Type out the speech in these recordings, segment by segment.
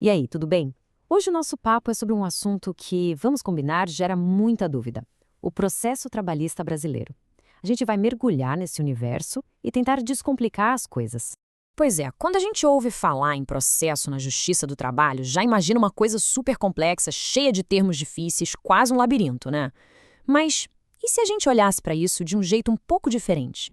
E aí, tudo bem? Hoje o nosso papo é sobre um assunto que, vamos combinar, gera muita dúvida: o processo trabalhista brasileiro. A gente vai mergulhar nesse universo e tentar descomplicar as coisas. Pois é, quando a gente ouve falar em processo na Justiça do Trabalho, já imagina uma coisa super complexa, cheia de termos difíceis, quase um labirinto, né? Mas e se a gente olhasse para isso de um jeito um pouco diferente?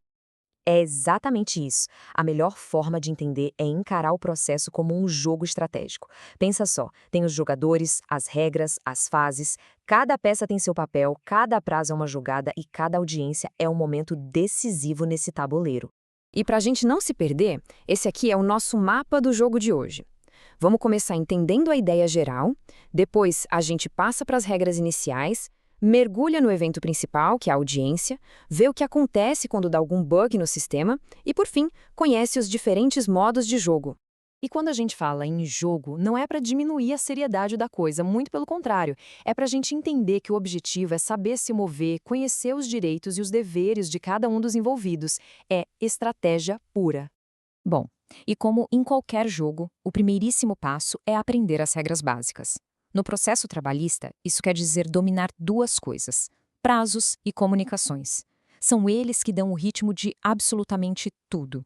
É exatamente isso. A melhor forma de entender é encarar o processo como um jogo estratégico. Pensa só, tem os jogadores, as regras, as fases, cada peça tem seu papel, cada prazo é uma jogada e cada audiência é um momento decisivo nesse tabuleiro. E para a gente não se perder, esse aqui é o nosso mapa do jogo de hoje. Vamos começar entendendo a ideia geral, depois a gente passa para as regras iniciais, mergulha no evento principal, que é a audiência, vê o que acontece quando dá algum bug no sistema e, por fim, conhece os diferentes modos de jogo. E quando a gente fala em jogo, não é para diminuir a seriedade da coisa, muito pelo contrário. É para a gente entender que o objetivo é saber se mover, conhecer os direitos e os deveres de cada um dos envolvidos. É estratégia pura. Bom, e como em qualquer jogo, o primeiríssimo passo é aprender as regras básicas. No processo trabalhista, isso quer dizer dominar duas coisas: prazos e comunicações. São eles que dão o ritmo de absolutamente tudo.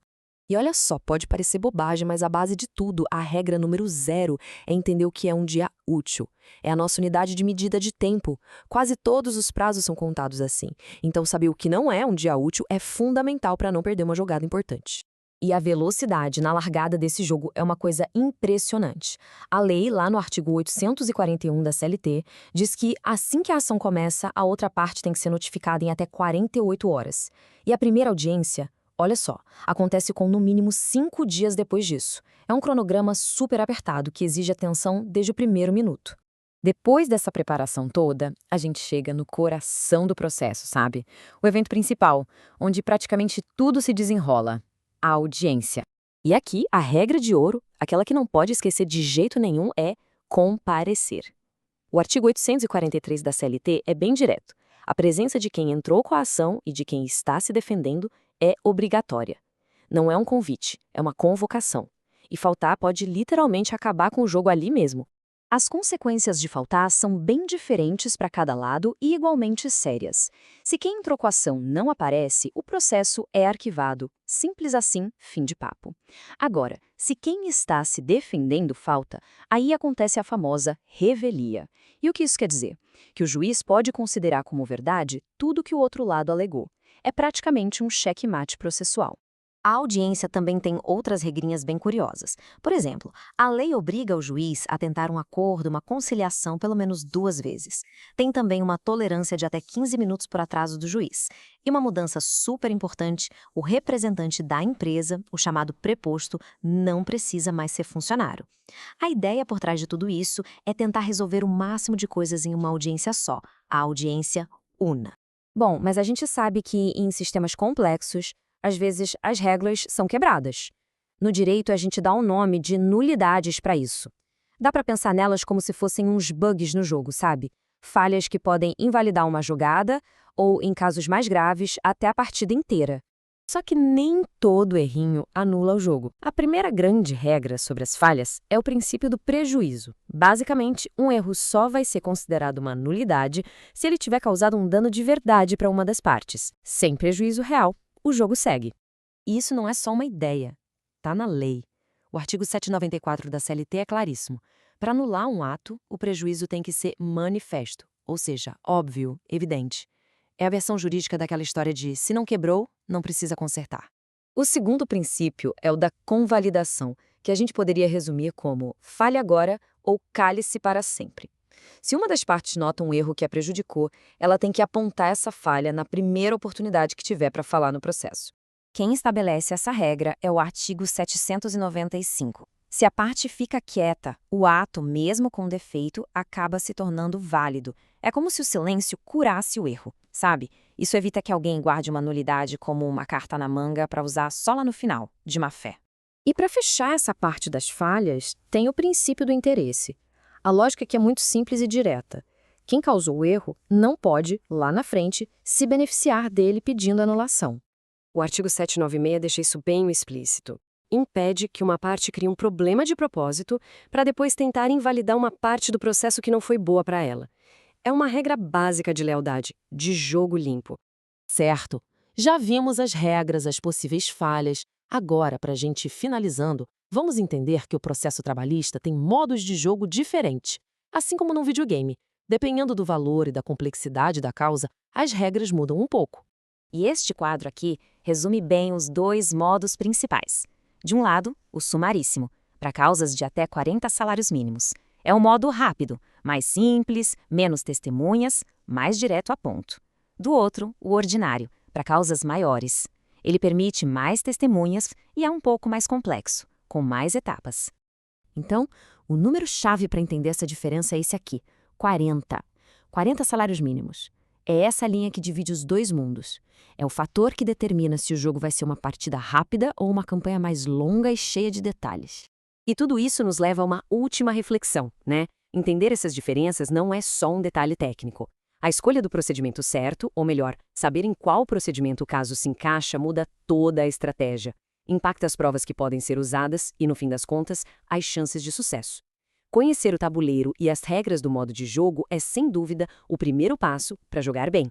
E olha só, pode parecer bobagem, mas a base de tudo, a regra número zero, é entender o que é um dia útil. É a nossa unidade de medida de tempo. Quase todos os prazos são contados assim. Então, saber o que não é um dia útil é fundamental para não perder uma jogada importante. E a velocidade na largada desse jogo é uma coisa impressionante. A lei, lá no artigo 841 da CLT, diz que assim que a ação começa, a outra parte tem que ser notificada em até 48 horas. E a primeira audiência, olha só, acontece com no mínimo 5 dias depois disso. É um cronograma super apertado que exige atenção desde o primeiro minuto. Depois dessa preparação toda, a gente chega no coração do processo, sabe? O evento principal, onde praticamente tudo se desenrola: a audiência. E aqui, a regra de ouro, aquela que não pode esquecer de jeito nenhum, é comparecer. O artigo 843 da CLT é bem direto. A presença de quem entrou com a ação e de quem está se defendendo é obrigatória. Não é um convite, é uma convocação. E faltar pode literalmente acabar com o jogo ali mesmo. As consequências de faltar são bem diferentes para cada lado e igualmente sérias. Se quem entrou com a ação não aparece, o processo é arquivado. Simples assim, fim de papo. Agora, se quem está se defendendo falta, aí acontece a famosa revelia. E o que isso quer dizer? Que o juiz pode considerar como verdade tudo que o outro lado alegou. É praticamente um checkmate processual. A audiência também tem outras regrinhas bem curiosas. Por exemplo, a lei obriga o juiz a tentar um acordo, uma conciliação pelo menos 2 vezes. Tem também uma tolerância de até 15 minutos por atraso do juiz. E uma mudança super importante: o representante da empresa, o chamado preposto, não precisa mais ser funcionário. A ideia por trás de tudo isso é tentar resolver o máximo de coisas em uma audiência só, a audiência una. Bom, mas a gente sabe que em sistemas complexos, às vezes as regras são quebradas. No direito, a gente dá um nome de nulidades para isso. Dá para pensar nelas como se fossem uns bugs no jogo, sabe? Falhas que podem invalidar uma jogada ou, em casos mais graves, até a partida inteira. Só que nem todo errinho anula o jogo. A primeira grande regra sobre as falhas é o princípio do prejuízo. Basicamente, um erro só vai ser considerado uma nulidade se ele tiver causado um dano de verdade para uma das partes. Sem prejuízo real, o jogo segue. E isso não é só uma ideia. Está na lei. O artigo 794 da CLT é claríssimo. Para anular um ato, o prejuízo tem que ser manifesto, ou seja, óbvio, evidente. É a versão jurídica daquela história de se não quebrou, não precisa consertar. O segundo princípio é o da convalidação, que a gente poderia resumir como fale agora ou cale-se para sempre. Se uma das partes nota um erro que a prejudicou, ela tem que apontar essa falha na primeira oportunidade que tiver para falar no processo. Quem estabelece essa regra é o artigo 795. Se a parte fica quieta, o ato, mesmo com defeito, acaba se tornando válido. É como se o silêncio curasse o erro, sabe? Isso evita que alguém guarde uma nulidade como uma carta na manga para usar só lá no final, de má fé. E para fechar essa parte das falhas, tem o princípio do interesse. A lógica aqui é muito simples e direta. Quem causou o erro não pode, lá na frente, se beneficiar dele pedindo anulação. O artigo 796 deixa isso bem explícito. impede que uma parte crie um problema de propósito para depois tentar invalidar uma parte do processo que não foi boa para ela. É uma regra básica de lealdade, de jogo limpo. Certo. Já vimos as regras, as possíveis falhas. Agora, para a gente ir finalizando, vamos entender que o processo trabalhista tem modos de jogo diferentes. Assim como num videogame. Dependendo do valor e da complexidade da causa, as regras mudam um pouco. E este quadro aqui resume bem os dois modos principais. De um lado, o sumaríssimo, para causas de até 40 salários mínimos. É um modo rápido, mais simples, menos testemunhas, mais direto a ponto. Do outro, o ordinário, para causas maiores. Ele permite mais testemunhas e é um pouco mais complexo, com mais etapas. Então, o número-chave para entender essa diferença é esse aqui, 40. 40 salários mínimos. É essa linha que divide os dois mundos. É o fator que determina se o jogo vai ser uma partida rápida ou uma campanha mais longa e cheia de detalhes. E tudo isso nos leva a uma última reflexão, né? Entender essas diferenças não é só um detalhe técnico. A escolha do procedimento certo, ou melhor, saber em qual procedimento o caso se encaixa, muda toda a estratégia. Impacta as provas que podem ser usadas e, no fim das contas, as chances de sucesso. Conhecer o tabuleiro e as regras do modo de jogo é, sem dúvida, o primeiro passo para jogar bem.